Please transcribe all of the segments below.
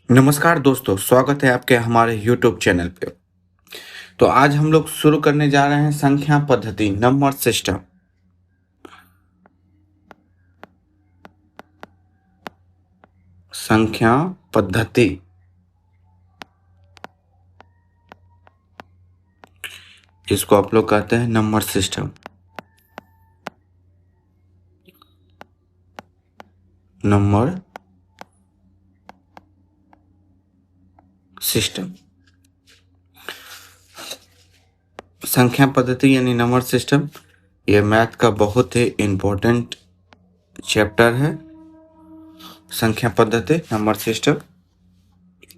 नमस्कार दोस्तों, स्वागत है आपके हमारे YouTube चैनल पे। तो आज हम लोग शुरू करने जा रहे हैं संख्या पद्धति नंबर सिस्टम। संख्या पद्धति जिसको आप लोग कहते हैं नंबर सिस्टम। नंबर सिस्टम संख्या पद्धति यानी नंबर सिस्टम, ये मैथ का बहुत ही इम्पोर्टेंट चैप्टर है। संख्या पद्धति नंबर सिस्टम,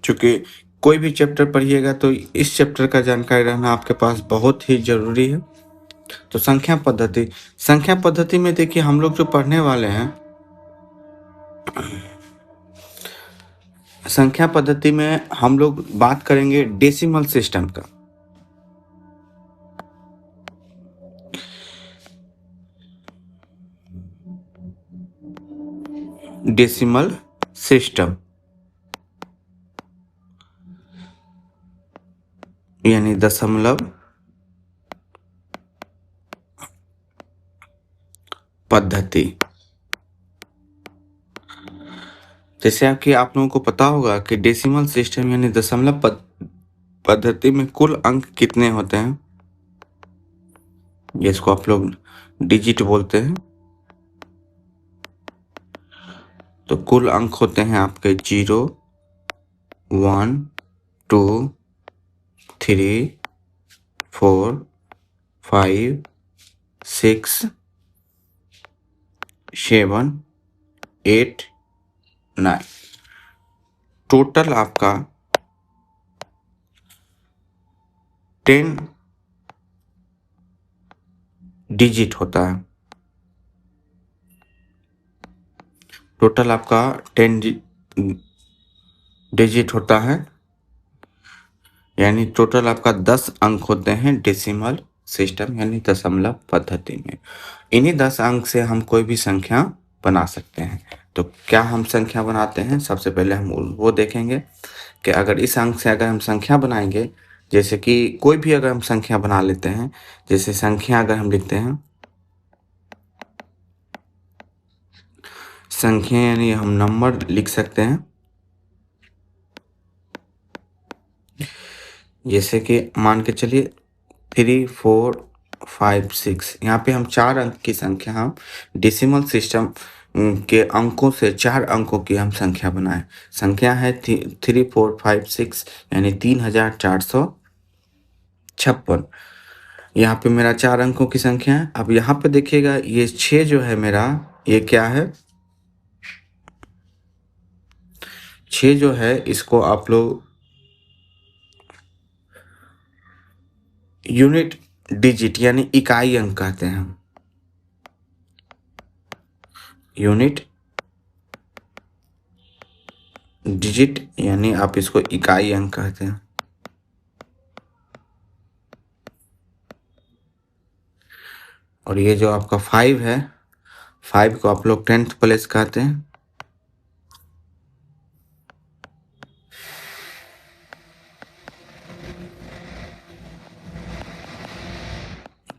चूंकि कोई भी चैप्टर पढ़िएगा तो इस चैप्टर का जानकारी रहना आपके पास बहुत ही जरूरी है। तो संख्या पद्धति में देखिए, हम लोग जो पढ़ने वाले हैं संख्या पद्धति में, हम लोग बात करेंगे डेसिमल सिस्टम का। डेसिमल सिस्टम यानी दशमलव पद्धति। जैसे कि आप लोगों को पता होगा कि डेसिमल सिस्टम यानी दशमलव पद्धति में कुल अंक कितने होते हैं, जिसको आप लोग डिजिट बोलते हैं। तो कुल अंक होते हैं आपके 0, 1, 2, 3, 4, 5, 6, 7, 8, 9। टोटल आपका 10 डिजिट होता है। टोटल आपका 10 डिजिट होता है, यानी टोटल आपका 10 अंक होते हैं डेसिमल सिस्टम यानी दशमलव पद्धति में। इन्हीं 10 अंक से हम कोई भी संख्या बना सकते हैं। तो क्या हम संख्या बनाते हैं, सबसे पहले हम वो देखेंगे कि अगर इस अंक से अगर हम संख्या बनाएंगे, जैसे कि कोई भी अगर हम संख्या बना लेते हैं, जैसे संख्या अगर हम लिखते हैं, संख्या यानी हम नंबर लिख सकते हैं। जैसे कि मान के चलिए 3, 4, 5, 6, यहाँ पे हम 4 अंक की संख्या, हम डेसिमल सिस्टम के अंकों से 4 अंकों की हम संख्या बनाएं। संख्या है 3, 4, 5, 6 यानी 3456। यहाँ पे मेरा 4 अंकों की संख्या है। अब यहाँ पे देखिएगा, ये 6 जो है मेरा, ये क्या है, 6 जो है इसको आप लोग यूनिट डिजिट यानी इकाई अंक कहते हैं। यूनिट डिजिट यानी आप इसको इकाई अंक कहते हैं। और ये जो आपका 5 है, 5 को आप लोग 10th प्लेस कहते हैं।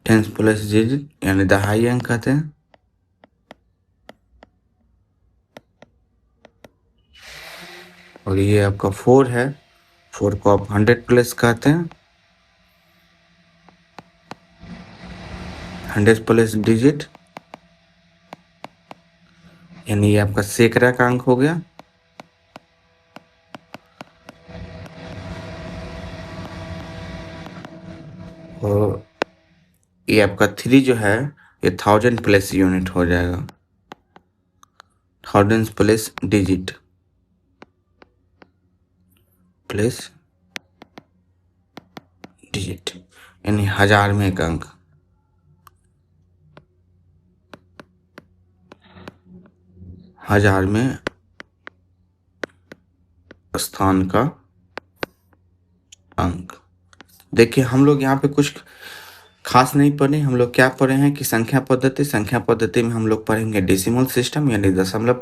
टेंथ प्लेस डिजिट यानी दहाई अंक कहते हैं। और ये आपका 4 है, 4 को आप 100 प्लेस कहते हैं। 100 प्लेस डिजिट यानी ये आपका सैकड़ा का अंक हो गया। और ये आपका 3 जो है, ये 1000 प्लेस यूनिट हो जाएगा। 1000 प्लेस डिजिट प्लेस डिजिट यानी 1000 में एक अंक। हजार में स्थान का अंक। देखिए, हम लोग यहाँ पे कुछ खास नहीं पढ़े, हम लोग क्या पढ़े हैं कि संख्या पद्धति में हम लोग पढ़ेंगे डेसिमल सिस्टम यानी दशमलव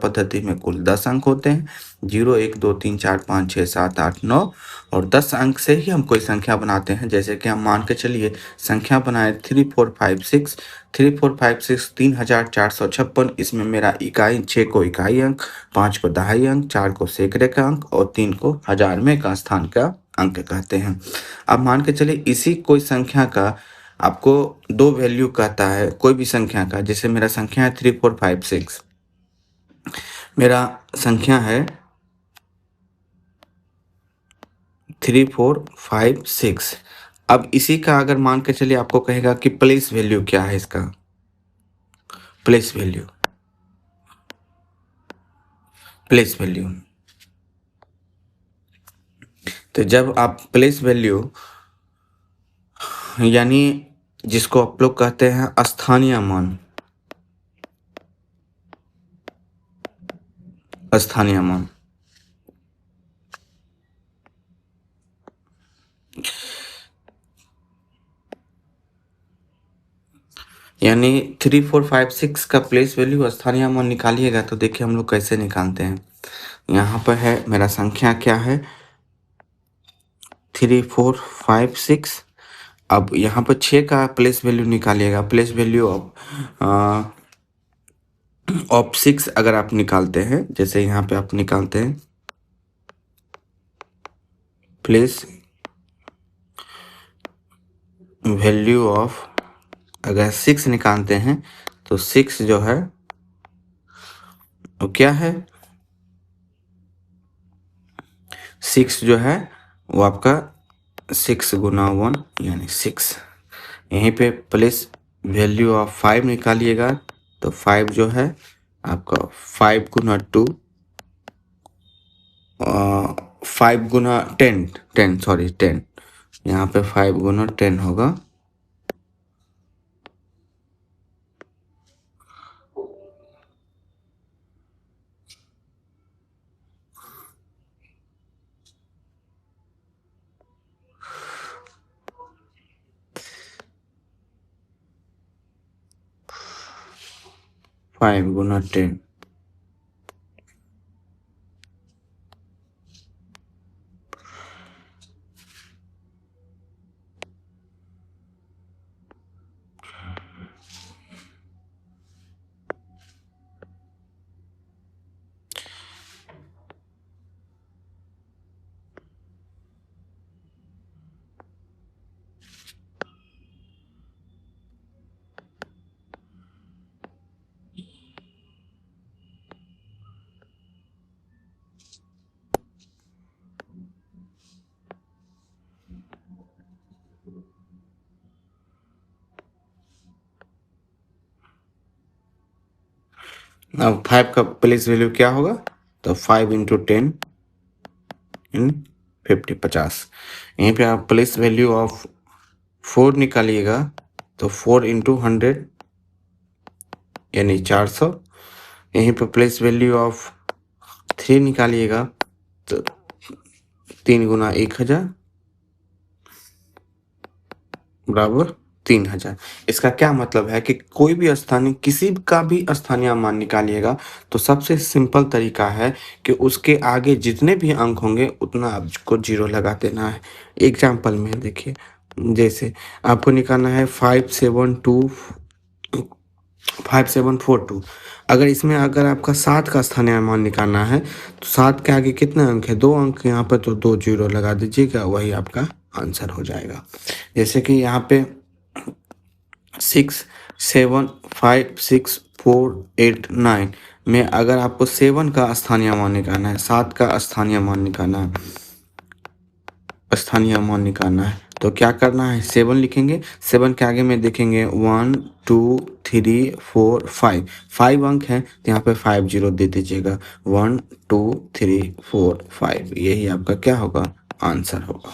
पद्धति में कुल 10 अंक होते हैं, 0 1 2 3 4 5 6 7 8 9 और 10 अंक से ही हम कोई संख्या बनाते हैं। जैसे कि हम मान के चलिए संख्या बनाए 3456 3456 3456, इसमें मेरा इकाई 6 को इकाई अंक, 5 को दहाई अंक, 4 को सैकड़े का अंक और 3 को हजार में का स्थान का अंक कहते हैं। अब मान के चलिए इसी कोई संख्या का आपको दो वैल्यू कहता है, कोई भी संख्या का, जैसे मेरा संख्या है 3456, मेरा संख्या है 3456। अब इसी का अगर मान के चलिए आपको कहेगा कि प्लेस वैल्यू क्या है, इसका प्लेस वैल्यू तो जब आप प्लेस वैल्यू यानी जिसको आप लोग कहते हैं स्थानीय मान, यानी 3456 का प्लेस वैल्यू स्थानीय मान निकालिएगा तो देखिए हम लोग कैसे निकालते हैं। यहाँ पर है मेरा संख्या क्या है 3456। अब यहाँ पर 6 का प्लेस वैल्यू निकालिएगा, प्लेस वैल्यू ऑफ 6 अगर आप निकालते हैं, जैसे यहाँ पे आप निकालते हैं प्लेस वैल्यू ऑफ, अगर 6 निकालते हैं तो 6 जो है वो क्या है, 6 जो है वो आपका 6 गुना 1 यानी 6। यहीं पे प्लेस वैल्यू ऑफ 5 निकालिएगा तो 5 जो है आपका 5 गुना 2, 5 गुना 10, यहाँ पे 5 गुना 10 होगा, फाइव गुना 10। अब 5 का प्लेस वैल्यू क्या होगा, तो 5 इंटू 10 इन 50 50। यहीं पे आप प्लेस वैल्यू ऑफ 4 निकालिएगा तो 4 इंटू 100 यानी 400। यहीं पे प्लेस वैल्यू ऑफ 3 निकालिएगा तो 3 गुना 1000 बराबर 3000। इसका क्या मतलब है कि कोई भी स्थानीय, किसी का भी स्थानीय मान निकालिएगा तो सबसे सिंपल तरीका है कि उसके आगे जितने भी अंक होंगे उतना आपको जीरो लगा देना है। एग्जाम्पल में देखिए, जैसे आपको निकालना है 5742, अगर इसमें अगर आपका 7 का स्थानीय मान निकालना है तो 7 के आगे कितने अंक है, 2 अंक, यहाँ पर तो 2 जीरो लगा दीजिएगा, वही आपका आंसर हो जाएगा। जैसे कि यहाँ पे 6 7 5 6 4 8 9 में अगर आपको 7 का स्थानीय मान निकालना है, 7 का स्थानीय मान निकालना है तो क्या करना है, 7 लिखेंगे, 7 के आगे में देखेंगे 1 2 3 4 5 अंक हैं तो यहाँ पे 5 जीरो दे दीजिएगा, 1 2 3 4 5, यही आपका क्या होगा, आंसर होगा।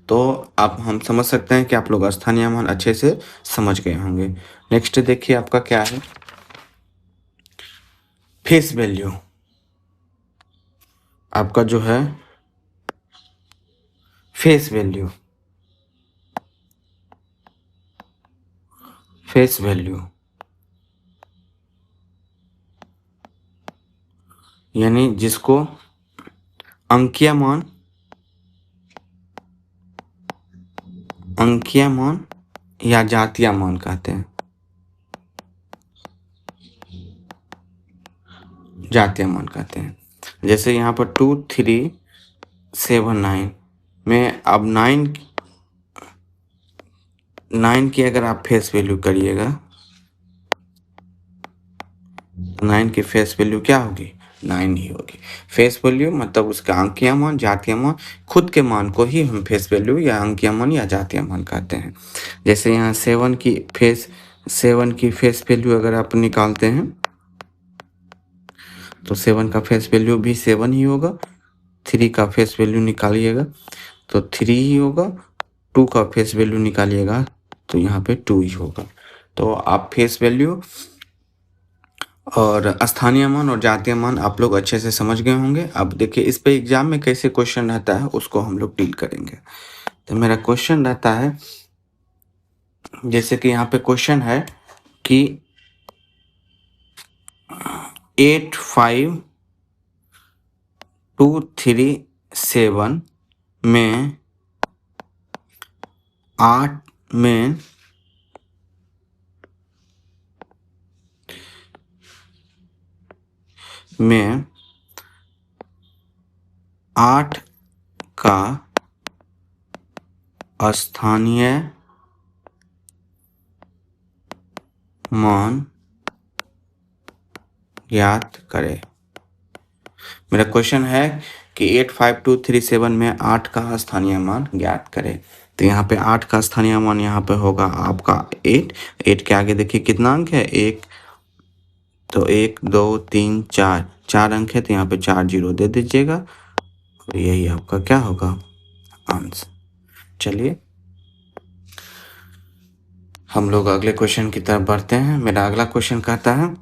तो अब हम समझ सकते हैं कि आप लोग स्थानीय मान अच्छे से समझ गए होंगे। नेक्स्ट देखिए आपका क्या है, फेस वैल्यू। आपका जो है फेस वैल्यू फेस वैल्यू यानी जिसको अंकीय मान या जातीय मान कहते हैं। जातीय मान कहते हैं। जैसे यहाँ पर 2379 में अब 9 की अगर आप फेस वैल्यू करिएगा, 9 की फेस वैल्यू क्या होगी? 9 ही होगी। फेस वैल्यू मतलब उसका अंकीय मान, जातीय मान, खुद के मान को ही हम फेस वैल्यू या अंकीय मान या जातीय मान कहते हैं। जैसे यहाँ 7 की फेस वैल्यू अगर आप निकालते हैं तो 7 का फेस वैल्यू भी 7 ही होगा। 3 का फेस वैल्यू निकालिएगा तो 3 ही होगा। 2 का फेस वैल्यू निकालिएगा तो यहाँ पे 2 ही होगा। तो आप फेस वैल्यू और स्थानीय मान और जातीय मान आप लोग अच्छे से समझ गए होंगे। अब देखिए इस पे एग्जाम में कैसे क्वेश्चन रहता है उसको हम लोग डील करेंगे। तो मेरा क्वेश्चन रहता है, जैसे कि यहाँ पे क्वेश्चन है कि 85237 में 8 का स्थानीय मान ज्ञात करें। मेरा क्वेश्चन है कि 85237 में 8 का स्थानीय मान ज्ञात करें। तो यहाँ पे 8 का स्थानीय मान यहाँ पे होगा आपका 8 के आगे देखिए कितना अंक है? 1। तो 1 2 3 4 अंक है तो यहाँ पे 4 जीरो दे दीजिएगा और यही आपका क्या होगा? आंसर। चलिए हम लोग अगले क्वेश्चन की तरफ बढ़ते हैं। मेरा अगला क्वेश्चन कहता है,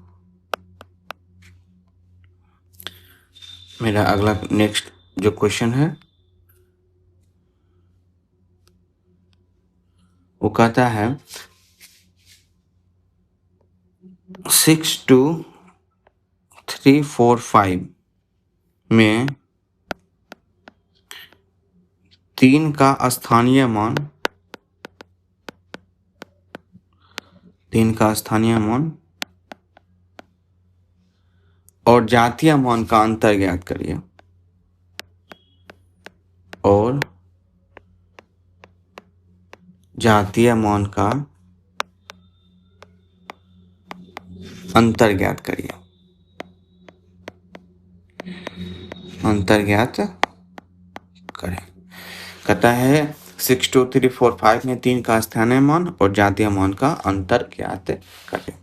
मेरा अगला नेक्स्ट जो क्वेश्चन है वो कहता है 62345 में 3 का स्थानीय मान और जातीय मान का अंतर ज्ञात करिए। और जातीय मान का अंतर ज्ञात करिए। अंतर ज्ञात करें। कहता है 62345 में 3 का स्थानीय मान और जातीय मान का अंतर ज्ञात करें।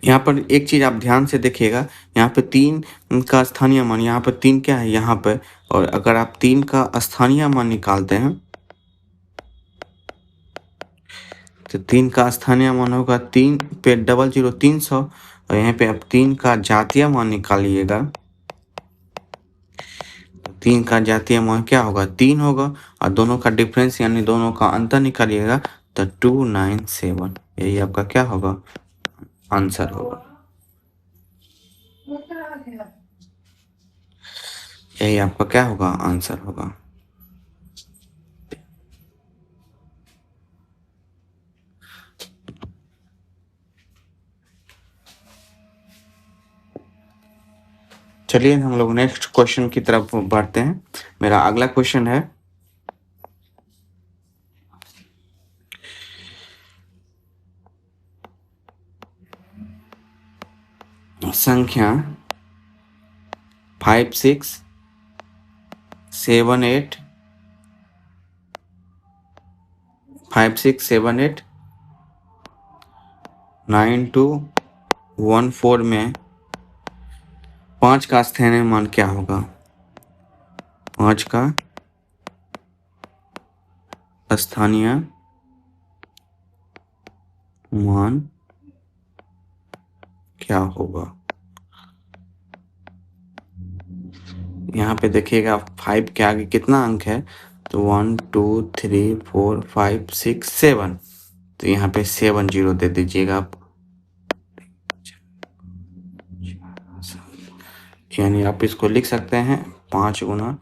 यहाँ पर एक चीज आप ध्यान से देखिएगा, यहाँ पे 3 का स्थानीय मान, यहाँ पर 3 क्या है यहाँ पे, और अगर आप 3 का स्थानीय मान निकालते हैं तो 3 का स्थानीय मान होगा 3 पे 00 300 और यहाँ पे आप 3 का जातीय मान निकालिएगा तो 3 का जातीय मान क्या होगा? 3 होगा और दोनों का डिफरेंस यानी दोनों का अंतर निकालिएगा तो 297। यही आपका क्या होगा? आंसर होगा। यही आपका क्या होगा? आंसर होगा। चलिए हम लोग नेक्स्ट क्वेश्चन की तरफ बढ़ते हैं। मेरा अगला क्वेश्चन है संख्या 5678 9214 में 5 का स्थानीय मान क्या होगा? 5 का स्थानीय मान क्या होगा? यहाँ पे देखिएगा 5 के आगे कितना अंक है? तो 1 2 3 4 5 6 7 तो यहाँ पे 7 जीरो दे दीजिएगा आप, यानी आप इसको लिख सकते हैं 5 गुना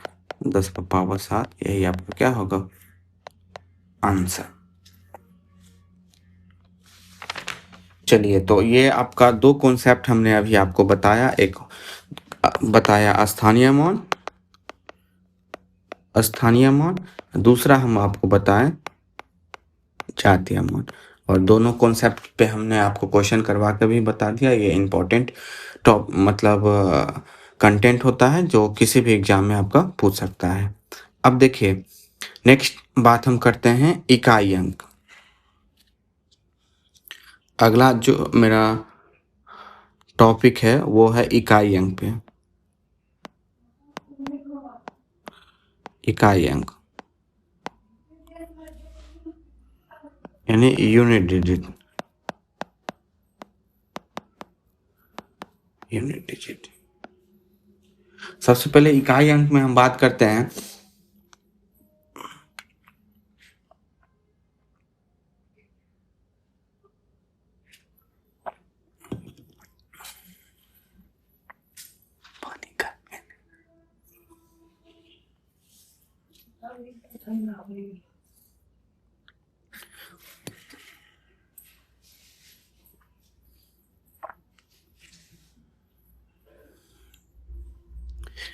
10 का पावर 7, यही आपका क्या होगा आंसर। चलिए, तो ये आपका दो कॉन्सेप्ट हमने अभी आपको बताया, एक बताया स्थानीय मान, दूसरा हम आपको बताएं जातीय मान, और दोनों कॉन्सेप्ट पे हमने आपको क्वेश्चन करवा के भी बता दिया। ये इम्पोर्टेंट टॉप मतलब कंटेंट होता है जो किसी भी एग्जाम में आपका पूछ सकता है। अब देखिए, नेक्स्ट बात हम करते हैं इकाई अंक। अगला जो मेरा टॉपिक है वो है इकाई अंक पे। इकाई अंक यानी यूनिट डिजिट। सबसे पहले इकाई अंक में हम बात करते हैं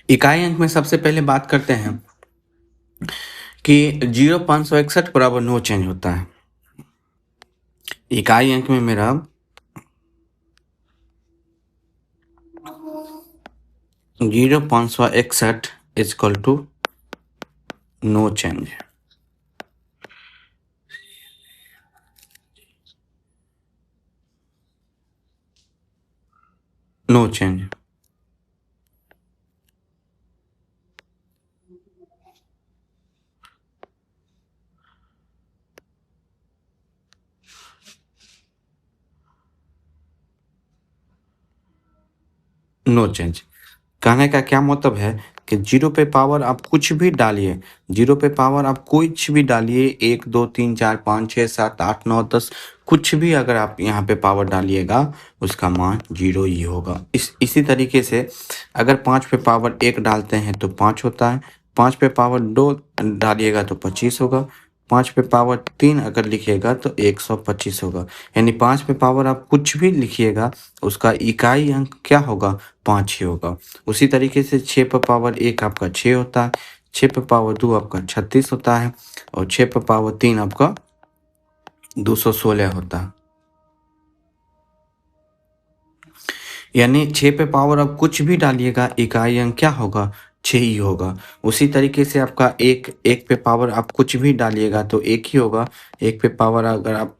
इकाई अंक में सबसे पहले बात करते हैं कि 0,561 बराबर नो चेंज होता है। इकाई अंक में मेरा 0,561 equal to no change. No change no change कहने का क्या मतलब है कि 0 पे पावर आप कुछ भी डालिए, 0 पे पावर आप कुछ भी डालिए, 1 2 3 4 5 6 7 8 9 10 कुछ भी अगर आप यहाँ पे पावर डालिएगा उसका मान 0 ही होगा। इसी तरीके से अगर 5 पे पावर 1 डालते हैं तो 5 होता है, 5 पे पावर 2 डालिएगा तो 25 होगा, 5 पे पावर 3 अगर लिखिएगा तो 125 होगा। यानी 5 पे पावर आप कुछ भी लिखिएगा उसका इकाई अंक क्या होगा 5 ही होगा। उसी तरीके से 6 पे पावर 1 आपका 6 होता है, 6 पे पावर 2 आपका 36 होता है, और 6 पे पावर 3 आपका 216 होता है। यानी 6 पे पावर आप कुछ भी डालिएगा इकाई अंक क्या होगा 6 ही होगा। उसी तरीके से आपका एक पे पावर आप कुछ भी डालिएगा तो 1 ही होगा। 1 पे पावर अगर आप,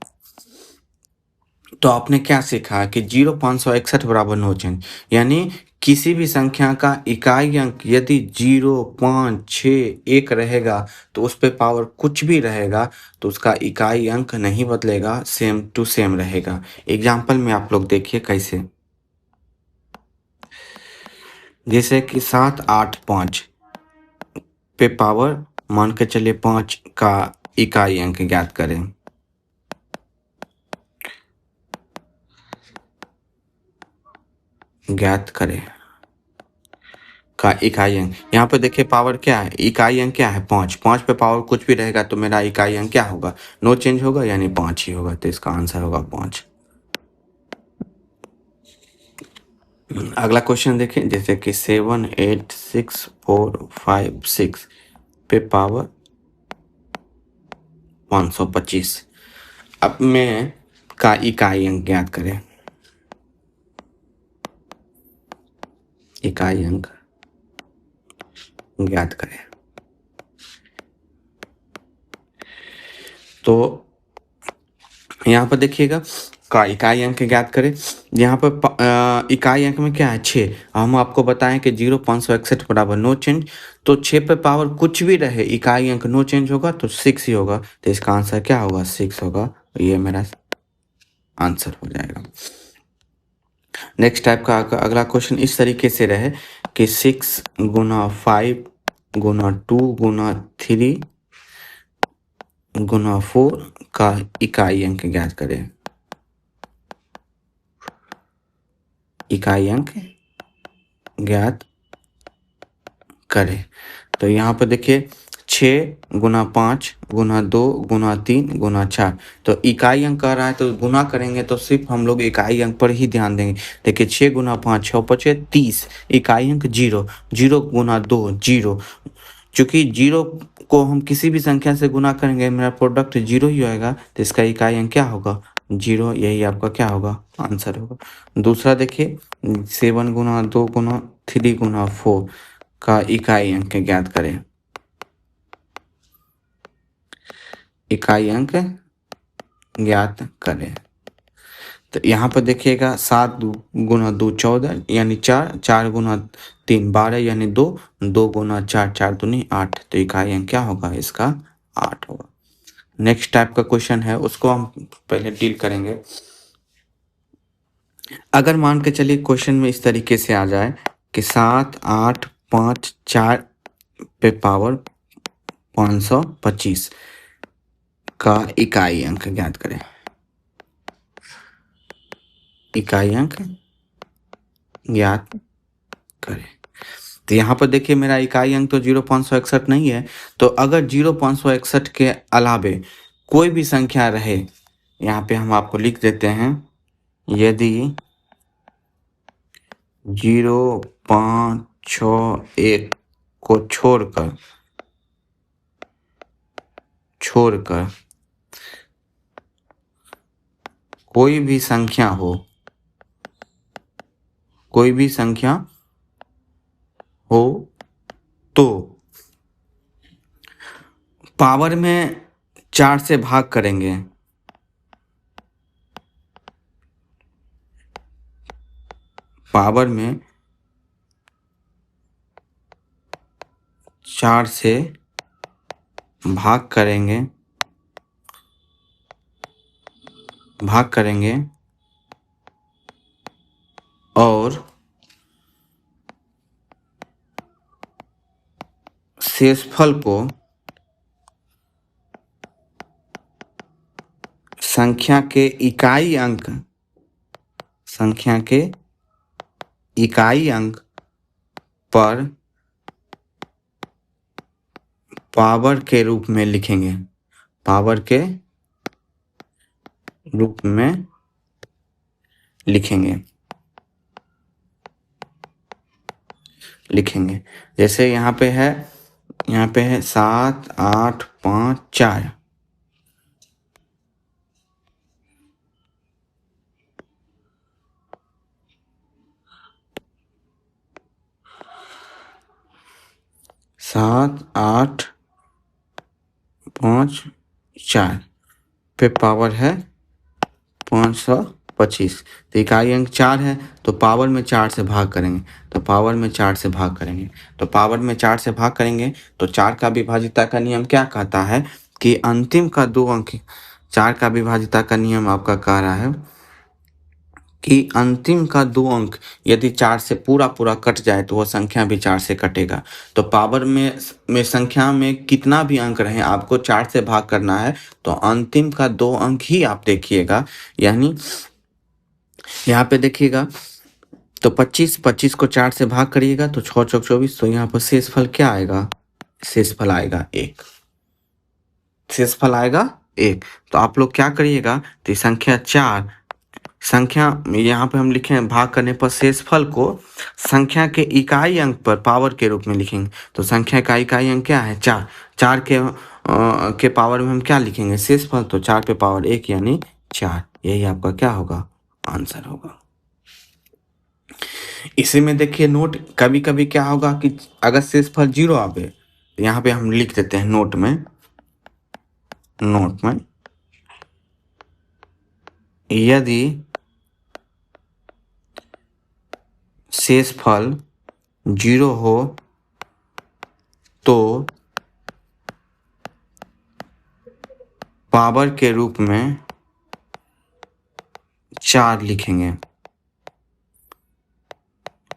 तो आपने क्या सीखा कि 0,561 बराबर नो चेंज, यानी किसी भी संख्या का इकाई अंक यदि 0 5 6 1 रहेगा तो उस पे पावर कुछ भी रहेगा तो उसका इकाई अंक नहीं बदलेगा, सेम टू सेम रहेगा। एग्जाम्पल में आप लोग देखिए कैसे, जैसे कि 7 8 5 पे पावर मान के चलिए 5 का इकाई अंक ज्ञात करें। का इकाई अंक, यहाँ पे देखिए पावर क्या है, इकाई अंक क्या है 5, 5 पे पावर कुछ भी रहेगा तो मेरा इकाई अंक क्या होगा नो चेंज होगा, यानी 5 ही होगा। तो इसका आंसर होगा 5। अगला क्वेश्चन देखिए, जैसे कि 7 8 6 4 5 6 पे पावर 525। अब में का इकाई अंक ज्ञात करें। इकाई अंक ज्ञात करें तो यहाँ पर देखिएगा का इकाई अंक ज्ञात करें। यहाँ पर इकाई अंक में क्या है 6, हम आपको बताएं कि 0,561 बराबर नो चेंज, तो 6 पे पावर कुछ भी रहे इकाई अंक नो चेंज होगा तो 6 ही होगा। तो इसका आंसर क्या होगा 6 होगा, ये मेरा आंसर हो जाएगा। नेक्स्ट टाइप का अगला क्वेश्चन इस तरीके से रहे कि 6 गुना 5 गुना 2 गुना 3 गुना 4 का इकाई अंक ज्ञात करें। इकाई अंक ज्ञात करें। तो यहाँ पर देखिए 6 गुना 5 गुना 2 गुना 3 गुना 4। तो इकाई अंक कह रहा है तो गुना करेंगे तो सिर्फ हम लोग इकाई अंक पर ही ध्यान देंगे। देखिए 6 गुना 5 6 5 30, इकाई अंक 0, 0 गुना 2 0। चूंकि 0 को हम किसी भी संख्या से गुना करेंगे मेरा प्रोडक्ट 0 ही होएगा, तो इसका इकाई अंक क्या होगा 0। यही आपका क्या होगा आंसर होगा। दूसरा देखिए 7 गुना 2 गुना 3 गुना 4 का इकाई अंक ज्ञात करें। इकाई अंक ज्ञात करें। तो यहाँ पर देखिएगा 7 गुना 2 14 यानी 4, 4 गुना 3 12 यानी 2, 2 गुना 4 4 दूनी 8। तो इकाई अंक क्या होगा इसका 8 होगा। नेक्स्ट टाइप का क्वेश्चन है उसको हम पहले डील करेंगे। अगर मान के चलिए क्वेश्चन में इस तरीके से आ जाए कि 7 8 5 4 पे पावर 525 का इकाई अंक ज्ञात करें। इकाई अंक ज्ञात करें। तो यहाँ पर देखिए मेरा इकाई अंक तो 0.561 नहीं है। तो अगर 0.561 के अलावे कोई भी संख्या रहे, यहाँ पे हम आपको लिख देते हैं, यदि 0.61 को छोड़कर कोई भी संख्या हो तो पावर में 4 से भाग करेंगे। पावर में 4 से भाग करेंगे और शेषफल को संख्या के इकाई अंक पर पावर के रूप में लिखेंगे। पावर के रूप में लिखेंगे। जैसे यहाँ पे है 7 8 5 4। सात 8 5 4 पे पावर है 525। तो इकाई अंक 4 है तो पावर में 4 से भाग करेंगे। तो पावर में 4 से भाग करेंगे तो 4 का विभाजिता का नियम क्या कहता है कि अंतिम का 2 अंक 4 का विभाजिता का नियम आपका कह रहा है कि अंतिम का 2 अंक यदि 4 से पूरा कट जाए तो वह संख्या भी 4 से कटेगा। तो पावर में संख्या में कितना भी अंक रहे आपको 4 से भाग करना है। तो अंतिम का 2 अंक ही आप देखिएगा। यानी यहाँ पे देखिएगा तो 25 को 4 से भाग करिएगा तो 6 चौक 24। तो यहाँ पर शेषफल क्या आएगा? शेषफल आएगा 1। तो आप लोग क्या करिएगा तो संख्या 4 यहाँ पे हम लिखें भाग करने पर शेषफल को संख्या के इकाई अंक पर पावर के रूप में लिखेंगे। तो संख्या का इकाई अंक क्या है 4। 4 के पावर में हम क्या लिखेंगे शेषफल। तो 4 पे पावर 1 यानी 4। यही आपका क्या होगा आंसर होगा। इसी में देखिए नोट कभी कभी क्या होगा कि अगर शेषफल 0 आवे तो यहाँ पे हम लिख देते हैं नोट में यदि शेषफल 0 हो तो पावर के रूप में 4 लिखेंगे।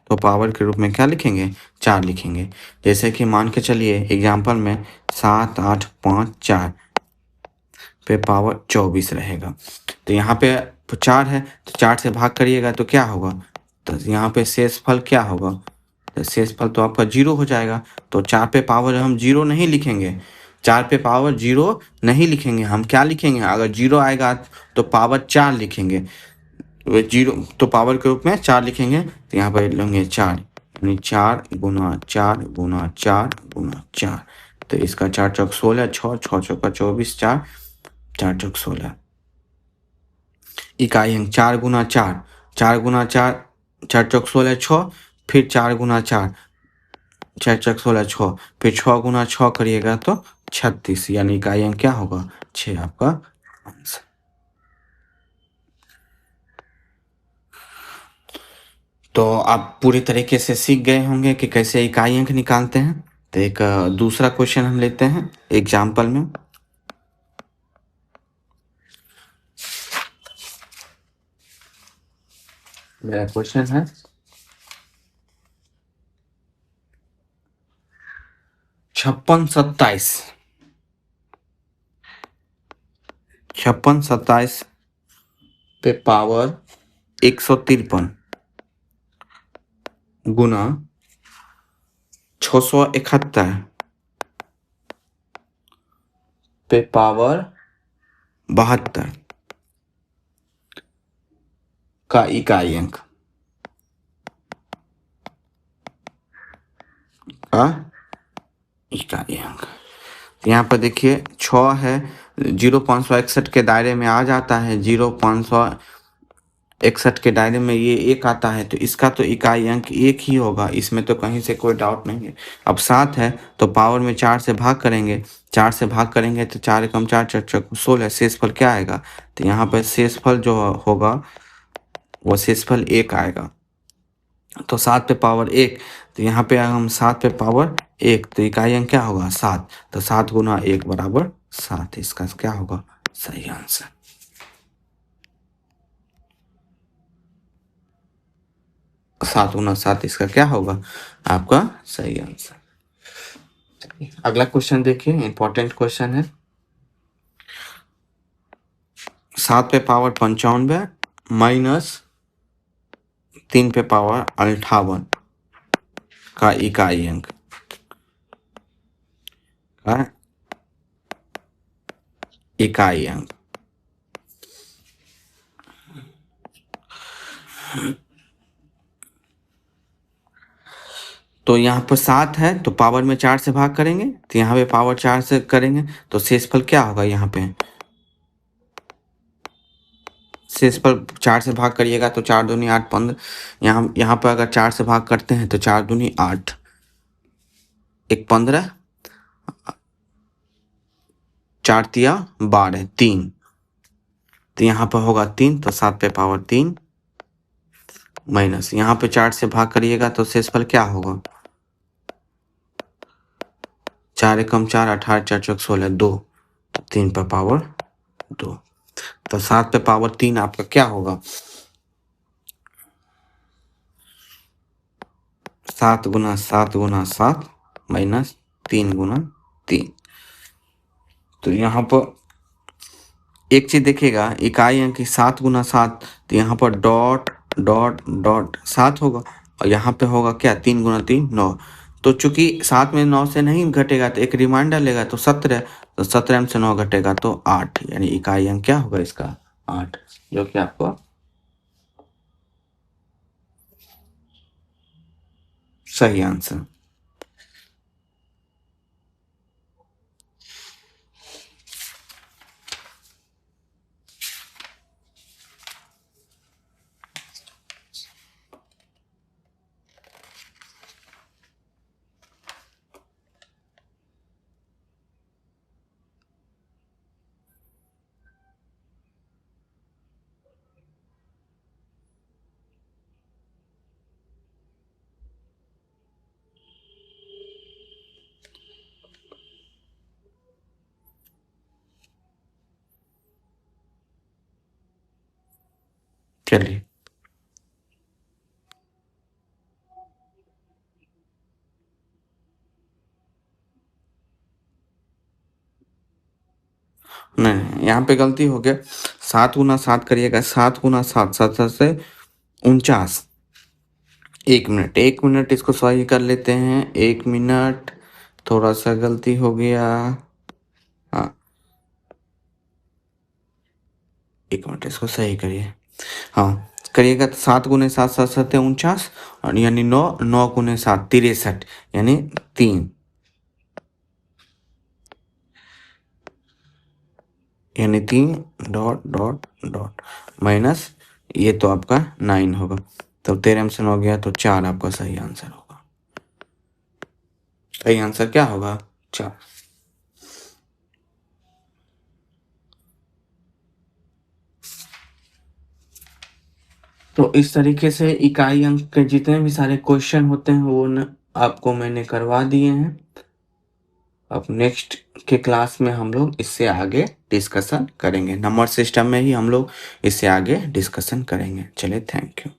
तो पावर के रूप में क्या लिखेंगे 4 लिखेंगे। जैसे कि मान के चलिए एग्जाम्पल में 7 8 5 4 पे पावर 24 रहेगा। तो यहाँ पे 4 है तो 4 से भाग करिएगा तो क्या होगा, तो यहाँ पे शेषफल क्या होगा, तो शेषफल तो आपका 0 हो जाएगा। तो 4 पे पावर हम 0 नहीं लिखेंगे, 4 पे पावर 0 नहीं लिखेंगे, हम क्या लिखेंगे, अगर 0 आएगा तो पावर 4 लिखेंगे, वो 0 तो पावर के रूप में 4 लिखेंगे। तो यहाँ पर लेंगे 4, यानी 4 गुना 4 गुना 4 गुना 4। तो इसका 4 चौक 16, 6 6 चौका 24, 4 4 चौक 16। इकाई अंक 4 गुना 4, 4 गुना 4, 4 चौक 16 6, फिर 4 गुना 4, 4 चौक 16 6, फिर 6 गुना 6 करिएगा तो 36, यानी इकाई अंक क्या होगा, 6 आपका आंसर। तो आप पूरी तरीके से सीख गए होंगे कि कैसे इकाई अंक निकालते हैं। तो एक दूसरा क्वेश्चन हम लेते हैं एग्जाम्पल में। मेरा क्वेश्चन है 56 27 पे पावर 153 गुना 671 पे पावर 72 का इकाई अंक यहाँ पर देखिए 6 है, 0,561 के दायरे में आ जाता है, 0,561 के दायरे में ये 1 आता है, तो इसका तो इकाई अंक 1 ही होगा, इसमें तो कहीं से कोई डाउट नहीं है। अब 7 है तो पावर में 4 से भाग करेंगे, 4 से भाग करेंगे तो 4 एकम 4 4 चौक 16, शेषफल क्या आएगा, तो यहाँ पर शेषफल जो होगा वो शेषफल 1 आएगा। तो 7 पे पावर 1, तो यहाँ पे हम 7 पे पावर 1, तो इकाई अंक क्या होगा 7, तो 7 गुना 1 बराबर 7, इसका क्या होगा सही आंसर। सात गुना 7 इसका क्या होगा आपका सही आंसर। अगला क्वेश्चन देखिए, इंपॉर्टेंट क्वेश्चन है। 7 पे पावर 95 माइनस 3 पे पावर 58 का इकाई अंक इकाई अंक। तो यहाँ पर 7 है तो पावर में 4 से भाग करेंगे, तो यहाँ पे पावर 4 से करेंगे तो शेषफल क्या होगा, यहाँ पे शेषफल 4 से भाग करिएगा तो 4 दूनी 8 15, यहाँ पर अगर 4 से भाग करते हैं तो 4 दूनी 8, 1 15, 4 तिया 12 3, तो यहाँ पर होगा 3, तो 7 पे पावर 3 माइनस यहाँ पे 4 से भाग करिएगा तो शेषफल क्या होगा, 4 एकम 4 18 4 चौक 16 2, 3 पे पावर 2, तो 7 पे पावर 3 आपका क्या होगा, 7 गुना 7 गुना 7 माइनस 3 गुना 3। तो यहाँ पर एक चीज देखिएगा, इकाई अंक 7 गुना 7, तो यहाँ पर डॉट डॉट डॉट 7 होगा, और यहाँ पे होगा क्या 3 गुना 3 9। तो चूंकि 7 में 9 से नहीं घटेगा तो एक रिमाइंडर लेगा तो 17, तो 17 में से 9 घटेगा तो 8, यानी इकाई अंक क्या होगा इसका 8, जो कि आपको सही आंसर। चलिए नहीं, यहाँ पे गलती हो गया। 7 गुना 7 करिएगा, 7 गुना 7, 7 से 49। 1 मिनट इसको सही कर लेते हैं। 1 मिनट, थोड़ा सा गलती हो गया। हाँ, 1 मिनट इसको सही करिए। हाँ करिएगा तो 7 गुने 7, 7 7 49, और यानी 9, 9 गुने 7 63, यानी 3, यानी 3 डॉट डॉट डॉट माइनस, ये तो आपका 9 होगा। तो 13 में से 9 गया तो 4 आपका सही आंसर होगा। सही आंसर क्या होगा? 4। तो इस तरीके से इकाई अंक के जितने भी सारे क्वेश्चन होते हैं वो आपको मैंने करवा दिए हैं। अब नेक्स्ट के क्लास में हम लोग इससे आगे डिस्कशन करेंगे। नंबर सिस्टम में ही हम लोग इससे आगे डिस्कशन करेंगे। चलिए, थैंक यू।